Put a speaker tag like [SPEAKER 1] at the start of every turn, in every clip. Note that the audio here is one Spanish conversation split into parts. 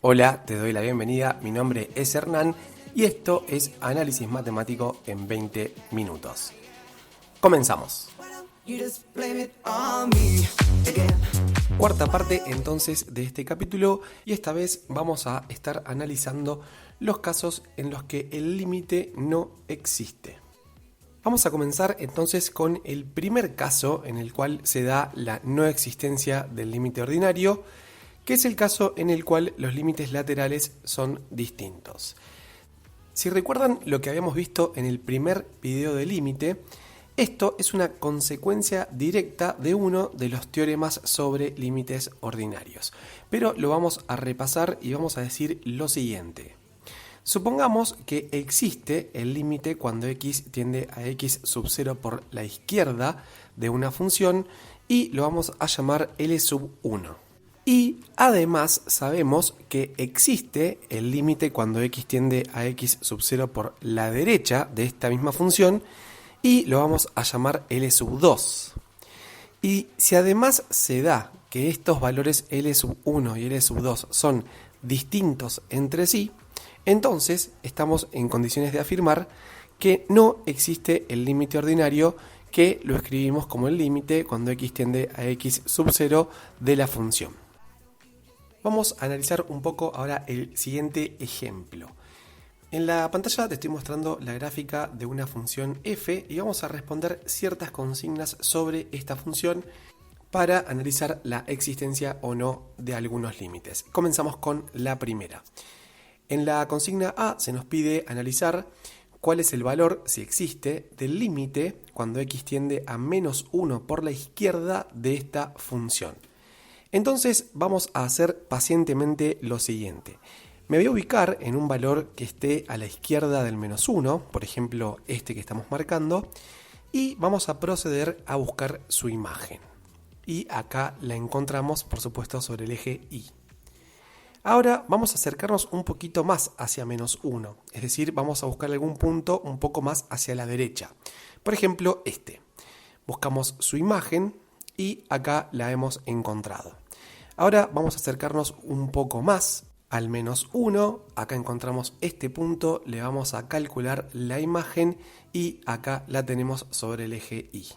[SPEAKER 1] Hola, te doy la bienvenida, mi nombre es Hernán y esto es Análisis Matemático en 20 minutos. Comenzamos. Cuarta parte entonces de este capítulo y esta vez vamos a estar analizando los casos en los que el límite no existe. Vamos a comenzar entonces con el primer caso en el cual se da la no existencia del límite ordinario, que es el caso en el cual los límites laterales son distintos. Si recuerdan lo que habíamos visto en el primer video de límite, esto es una consecuencia directa de uno de los teoremas sobre límites ordinarios. Pero lo vamos a repasar y vamos a decir lo siguiente. Supongamos que existe el límite cuando x tiende a x sub 0 por la izquierda de una función y lo vamos a llamar L sub 1. Y además sabemos que existe el límite cuando x tiende a x sub 0 por la derecha de esta misma función y lo vamos a llamar L sub 2. Y si además se da que estos valores L sub 1 y L sub 2 son distintos entre sí, entonces estamos en condiciones de afirmar que no existe el límite ordinario, que lo escribimos como el límite cuando x tiende a x sub 0 de la función. Vamos a analizar un poco ahora el siguiente ejemplo. En la pantalla te estoy mostrando la gráfica de una función f y vamos a responder ciertas consignas sobre esta función para analizar la existencia o no de algunos límites. Comenzamos con la primera. En la consigna A se nos pide analizar cuál es el valor, si existe, del límite cuando x tiende a menos 1 por la izquierda de esta función. Entonces vamos a hacer pacientemente lo siguiente. Me voy a ubicar en un valor que esté a la izquierda del menos 1, por ejemplo este que estamos marcando, y vamos a proceder a buscar su imagen. Y acá la encontramos, por supuesto, sobre el eje Y. Ahora vamos a acercarnos un poquito más hacia menos 1, es decir, vamos a buscar algún punto un poco más hacia la derecha. Por ejemplo, este. Buscamos su imagen y acá la hemos encontrado. Ahora vamos a acercarnos un poco más al menos 1, acá encontramos este punto, le vamos a calcular la imagen y acá la tenemos sobre el eje Y.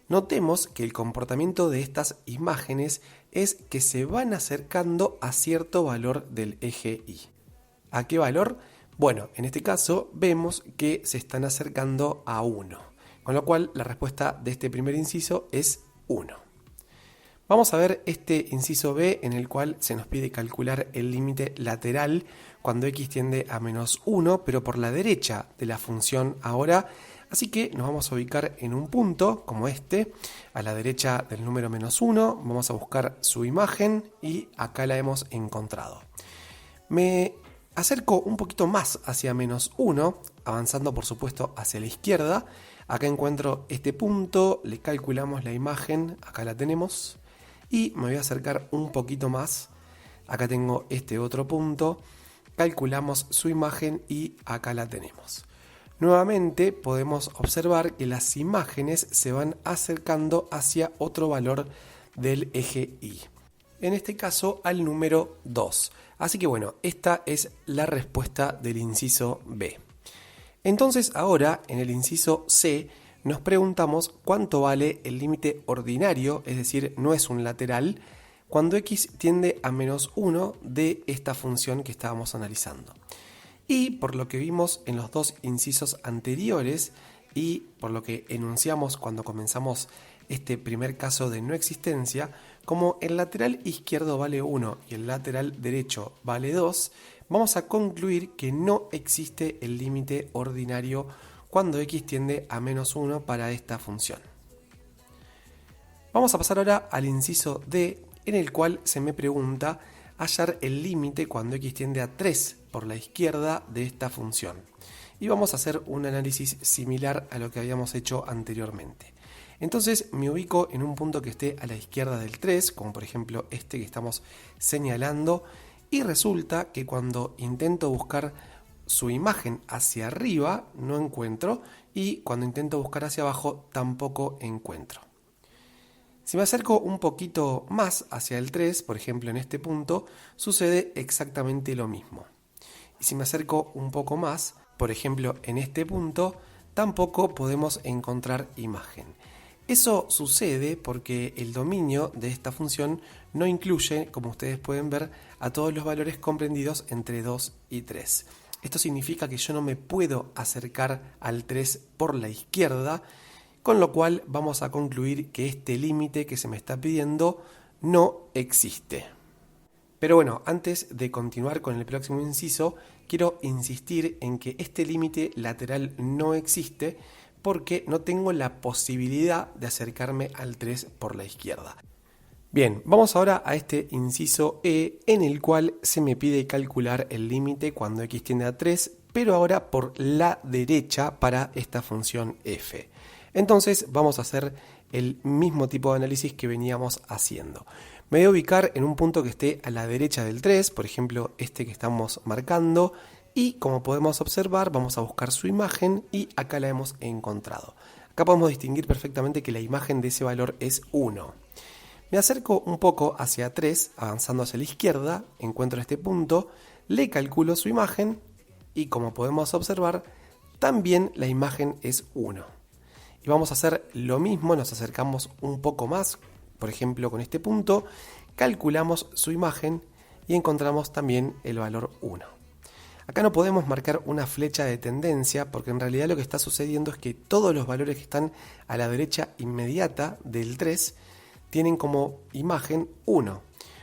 [SPEAKER 1] Notemos que el comportamiento de estas imágenes es que se van acercando a cierto valor del eje Y. ¿A qué valor? Bueno, en este caso vemos que se están acercando a 1, con lo cual la respuesta de este primer inciso es 1. Vamos a ver este inciso B en el cual se nos pide calcular el límite lateral cuando x tiende a menos 1, pero por la derecha de la función ahora. Así que nos vamos a ubicar en un punto como este, a la derecha del número menos 1, vamos a buscar su imagen y acá la hemos encontrado. Me acerco un poquito más hacia menos 1, avanzando por supuesto hacia la izquierda. Acá encuentro este punto, le calculamos la imagen, acá la tenemos. Y me voy a acercar un poquito más, acá tengo este otro punto, calculamos su imagen y acá la tenemos. Nuevamente podemos observar que las imágenes se van acercando hacia otro valor del eje Y. En este caso al número 2. Así que bueno, esta es la respuesta del inciso B. Entonces ahora en el inciso C nos preguntamos cuánto vale el límite ordinario, es decir, no es un lateral, cuando x tiende a menos 1 de esta función que estábamos analizando. Y por lo que vimos en los dos incisos anteriores y por lo que enunciamos cuando comenzamos este primer caso de no existencia, como el lateral izquierdo vale 1 y el lateral derecho vale 2, vamos a concluir que no existe el límite ordinario cuando x tiende a menos 1 para esta función. Vamos a pasar ahora al inciso D, en el cual se me pregunta hallar el límite cuando x tiende a 3 por la izquierda de esta función. Y vamos a hacer un análisis similar a lo que habíamos hecho anteriormente. Entonces me ubico en un punto que esté a la izquierda del 3, como por ejemplo este que estamos señalando, y resulta que cuando intento buscar su imagen hacia arriba no encuentro y cuando intento buscar hacia abajo tampoco encuentro. Si me acerco un poquito más hacia el 3, por ejemplo en este punto, sucede exactamente lo mismo. Y si me acerco un poco más, por ejemplo en este punto, tampoco podemos encontrar imagen. Eso sucede porque el dominio de esta función no incluye, como ustedes pueden ver, a todos los valores comprendidos entre 2 y 3. Esto significa que yo no me puedo acercar al 3 por la izquierda, con lo cual vamos a concluir que este límite que se me está pidiendo no existe. Pero bueno, antes de continuar con el próximo inciso, quiero insistir en que este límite lateral no existe porque no tengo la posibilidad de acercarme al 3 por la izquierda. Bien, vamos ahora a este inciso E, en el cual se me pide calcular el límite cuando x tiende a 3, pero ahora por la derecha para esta función f. Entonces vamos a hacer el mismo tipo de análisis que veníamos haciendo. Me voy a ubicar en un punto que esté a la derecha del 3, por ejemplo este que estamos marcando, y como podemos observar vamos a buscar su imagen y acá la hemos encontrado. Acá podemos distinguir perfectamente que la imagen de ese valor es 1. Me acerco un poco hacia 3, avanzando hacia la izquierda, encuentro este punto, le calculo su imagen y como podemos observar, también la imagen es 1. Y vamos a hacer lo mismo, nos acercamos un poco más, por ejemplo con este punto, calculamos su imagen y encontramos también el valor 1. Acá no podemos marcar una flecha de tendencia porque en realidad lo que está sucediendo es que todos los valores que están a la derecha inmediata del 3 tienen como imagen 1,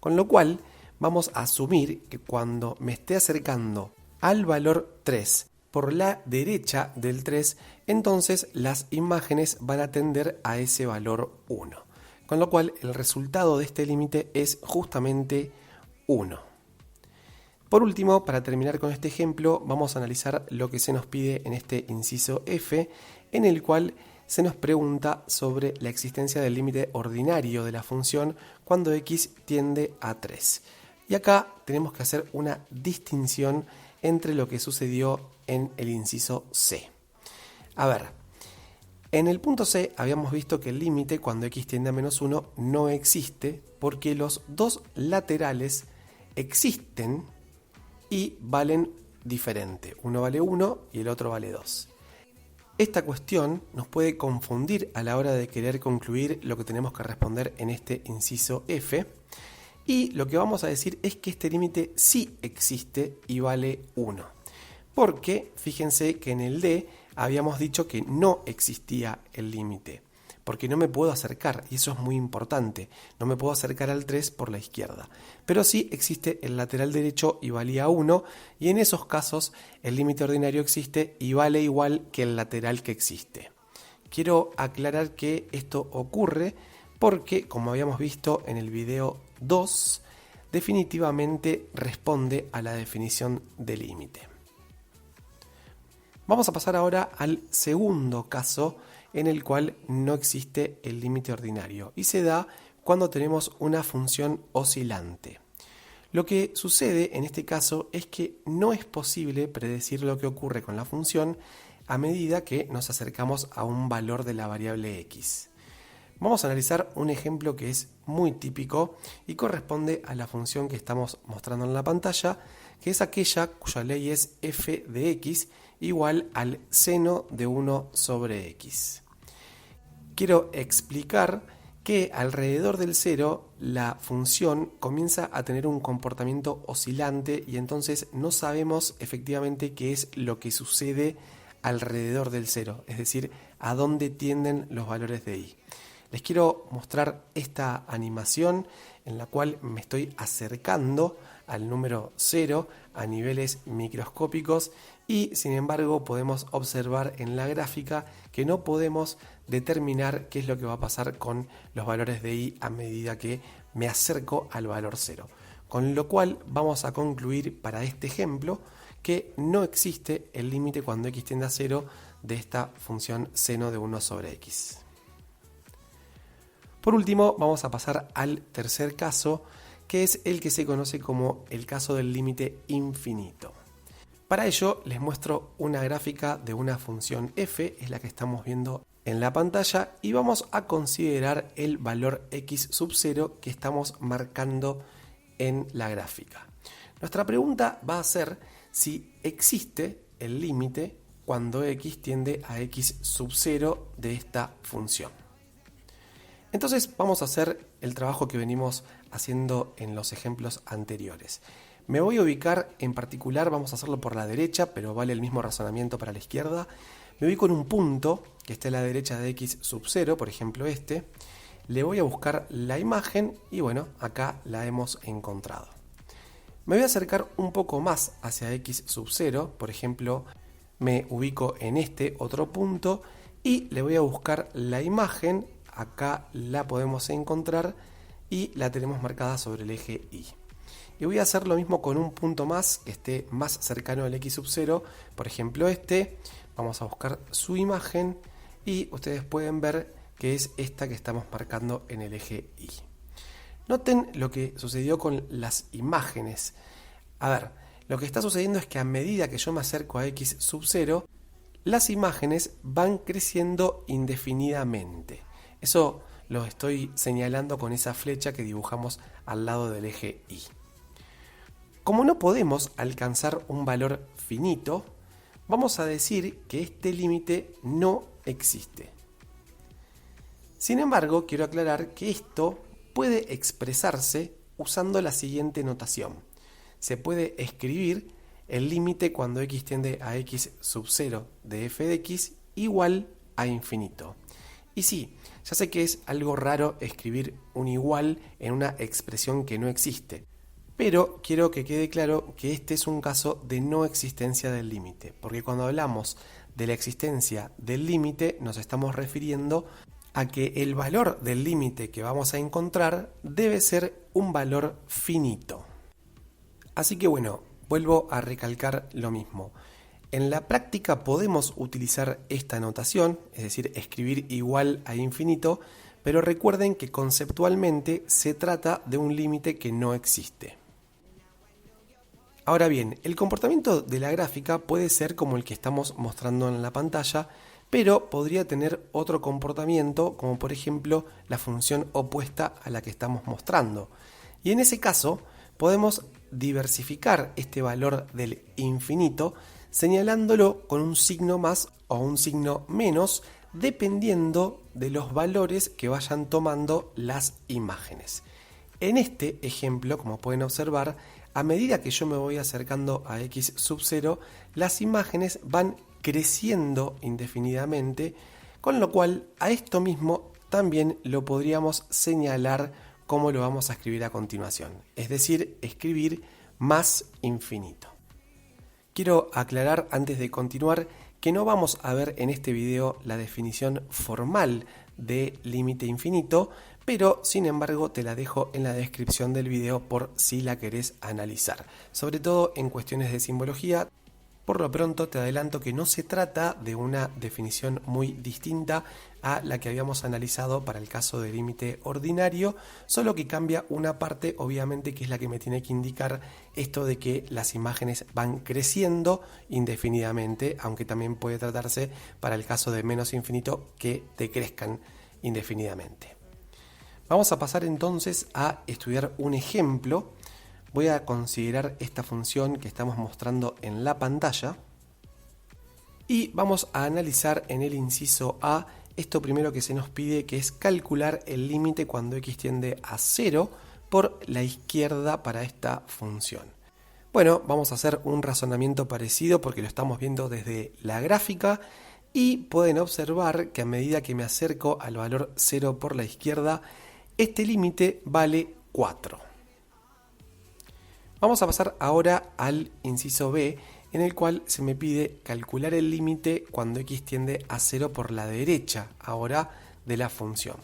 [SPEAKER 1] con lo cual vamos a asumir que cuando me esté acercando al valor 3 por la derecha del 3, entonces las imágenes van a tender a ese valor 1, con lo cual el resultado de este límite es justamente 1. Por último, para terminar con este ejemplo, vamos a analizar lo que se nos pide en este inciso F, en el cual se nos pregunta sobre la existencia del límite ordinario de la función cuando x tiende a 3. Y acá tenemos que hacer una distinción entre lo que sucedió en el inciso C. A ver, en el punto C habíamos visto que el límite cuando x tiende a menos 1 no existe porque los dos laterales existen y valen diferente. Uno vale 1 y el otro vale 2. Esta cuestión nos puede confundir a la hora de querer concluir lo que tenemos que responder en este inciso F. Y lo que vamos a decir es que este límite sí existe y vale 1. Porque fíjense que en el D habíamos dicho que no existía el límite. Porque no me puedo acercar, y eso es muy importante. No me puedo acercar al 3 por la izquierda. Pero sí existe el lateral derecho y valía 1, y en esos casos el límite ordinario existe y vale igual que el lateral que existe. Quiero aclarar que esto ocurre porque, como habíamos visto en el video 2, definitivamente responde a la definición de límite. Vamos a pasar ahora al segundo caso en el cual no existe el límite ordinario y se da cuando tenemos una función oscilante. Lo que sucede en este caso es que no es posible predecir lo que ocurre con la función a medida que nos acercamos a un valor de la variable x. Vamos a analizar un ejemplo que es muy típico y corresponde a la función que estamos mostrando en la pantalla, que es aquella cuya ley es f de x igual al seno de 1 sobre x. Quiero explicar que alrededor del 0 la función comienza a tener un comportamiento oscilante y entonces no sabemos efectivamente qué es lo que sucede alrededor del 0, es decir, a dónde tienden los valores de y. Les quiero mostrar esta animación en la cual me estoy acercando al número 0 a niveles microscópicos y sin embargo podemos observar en la gráfica que no podemos determinar qué es lo que va a pasar con los valores de y a medida que me acerco al valor 0. Con lo cual vamos a concluir para este ejemplo que no existe el límite cuando x tiende a 0 de esta función seno de 1 sobre x. Por último, vamos a pasar al tercer caso, que es el que se conoce como el caso del límite infinito. Para ello les muestro una gráfica de una función f, es la que estamos viendo en la pantalla y vamos a considerar el valor x sub 0 que estamos marcando en la gráfica. Nuestra pregunta va a ser si existe el límite cuando x tiende a x sub 0 de esta función. Entonces vamos a hacer el trabajo que venimos haciendo en los ejemplos anteriores. Me voy a ubicar en particular, vamos a hacerlo por la derecha, pero vale el mismo razonamiento para la izquierda. Me ubico en un punto que esté a la derecha de x sub 0, por ejemplo este. Le voy a buscar la imagen y bueno, acá la hemos encontrado. Me voy a acercar un poco más hacia x sub 0, por ejemplo, me ubico en este otro punto y le voy a buscar la imagen. Acá la podemos encontrar y la tenemos marcada sobre el eje Y. Y voy a hacer lo mismo con un punto más que esté más cercano al x sub 0, por ejemplo este. Vamos a buscar su imagen y ustedes pueden ver que es esta que estamos marcando en el eje Y. Noten lo que sucedió con las imágenes. A ver, lo que está sucediendo es que a medida que yo me acerco a x sub 0, las imágenes van creciendo indefinidamente. Eso lo estoy señalando con esa flecha que dibujamos al lado del eje Y. Como no podemos alcanzar un valor finito, vamos a decir que este límite no existe. Sin embargo, quiero aclarar que esto puede expresarse usando la siguiente notación. Se puede escribir el límite cuando x tiende a x sub 0 de f de x igual a infinito. Y sí, ya sé que es algo raro escribir un igual en una expresión que no existe, pero quiero que quede claro que este es un caso de no existencia del límite, porque cuando hablamos de la existencia del límite nos estamos refiriendo a que el valor del límite que vamos a encontrar debe ser un valor finito. Así que bueno, vuelvo a recalcar lo mismo. En la práctica podemos utilizar esta notación, es decir, escribir igual a infinito, pero recuerden que conceptualmente se trata de un límite que no existe. Ahora bien, el comportamiento de la gráfica puede ser como el que estamos mostrando en la pantalla, pero podría tener otro comportamiento, como por ejemplo la función opuesta a la que estamos mostrando. Y en ese caso, podemos diversificar este valor del infinito señalándolo con un signo más o un signo menos, dependiendo de los valores que vayan tomando las imágenes. En este ejemplo, como pueden observar, a medida que yo me voy acercando a x sub 0, las imágenes van creciendo indefinidamente, con lo cual a esto mismo también lo podríamos señalar como lo vamos a escribir a continuación, es decir, escribir más infinito. Quiero aclarar antes de continuar que no vamos a ver en este video la definición formal de límite infinito, pero sin embargo te la dejo en la descripción del video por si la querés analizar, sobre todo en cuestiones de simbología. Por lo pronto te adelanto que no se trata de una definición muy distinta a la que habíamos analizado para el caso de límite ordinario, solo que cambia una parte, obviamente, que es la que me tiene que indicar esto de que las imágenes van creciendo indefinidamente, aunque también puede tratarse para el caso de menos infinito que decrezcan indefinidamente. Vamos a pasar entonces a estudiar un ejemplo. Voy a considerar esta función que estamos mostrando en la pantalla y vamos a analizar en el inciso A esto primero que se nos pide, que es calcular el límite cuando x tiende a 0 por la izquierda para esta función. Bueno, vamos a hacer un razonamiento parecido porque lo estamos viendo desde la gráfica y pueden observar que a medida que me acerco al valor 0 por la izquierda, este límite vale 4. Vamos a pasar ahora al inciso B, en el cual se me pide calcular el límite cuando x tiende a 0 por la derecha, ahora de la función.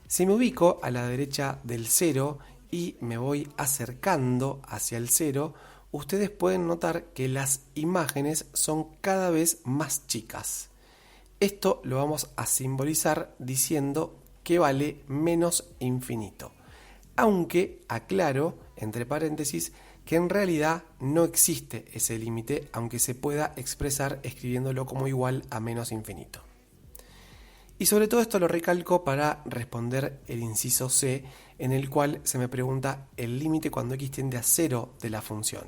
[SPEAKER 1] Si me ubico a la derecha del 0 y me voy acercando hacia el 0, ustedes pueden notar que las imágenes son cada vez más chicas. Esto lo vamos a simbolizar diciendo que vale menos infinito. Aunque aclaro, entre paréntesis, que en realidad no existe ese límite, aunque se pueda expresar escribiéndolo como igual a menos infinito. Y sobre todo esto lo recalco para responder el inciso C, en el cual se me pregunta el límite cuando x tiende a 0 de la función.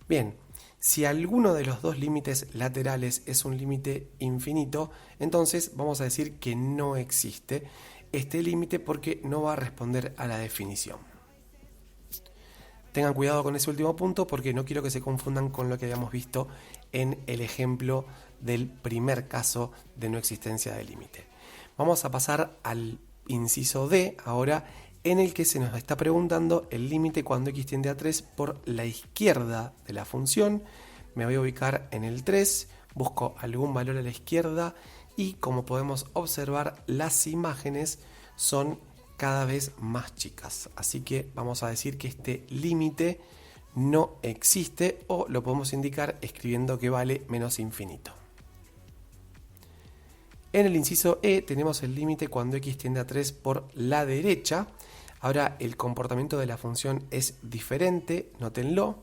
[SPEAKER 1] Bien, si alguno de los dos límites laterales es un límite infinito, entonces vamos a decir que no existe este límite porque no va a responder a la definición. Tengan cuidado con ese último punto porque no quiero que se confundan con lo que habíamos visto en el ejemplo del primer caso de no existencia de límite. Vamos a pasar al inciso D ahora, en el que se nos está preguntando el límite cuando x tiende a 3 por la izquierda de la función. Me voy a ubicar en el 3, busco algún valor a la izquierda y como podemos observar las imágenes son cada vez más chicas. Así que vamos a decir que este límite no existe o lo podemos indicar escribiendo que vale menos infinito. En el inciso E tenemos el límite cuando x tiende a 3 por la derecha. Ahora el comportamiento de la función es diferente, nótenlo.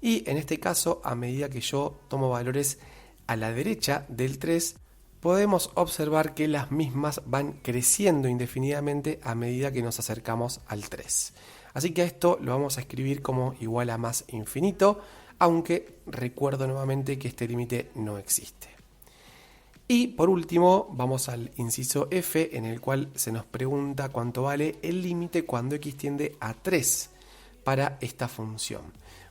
[SPEAKER 1] Y en este caso, a medida que yo tomo valores a la derecha del 3, podemos observar que las mismas van creciendo indefinidamente a medida que nos acercamos al 3. Así que a esto lo vamos a escribir como igual a más infinito, aunque recuerdo nuevamente que este límite no existe. Y por último vamos al inciso F, en el cual se nos pregunta cuánto vale el límite cuando x tiende a 3 para esta función.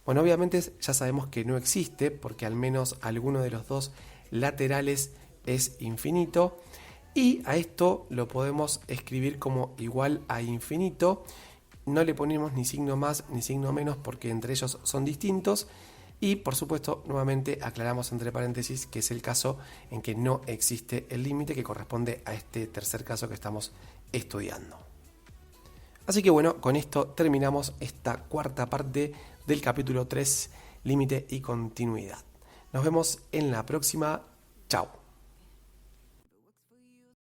[SPEAKER 1] Bueno, obviamente ya sabemos que no existe porque al menos alguno de los dos laterales es infinito y a esto lo podemos escribir como igual a infinito. No le ponemos ni signo más ni signo menos porque entre ellos son distintos. Y por supuesto, nuevamente aclaramos entre paréntesis que es el caso en que no existe el límite que corresponde a este tercer caso que estamos estudiando. Así que bueno, con esto terminamos esta cuarta parte del capítulo 3, límite y continuidad. Nos vemos en la próxima. Chao.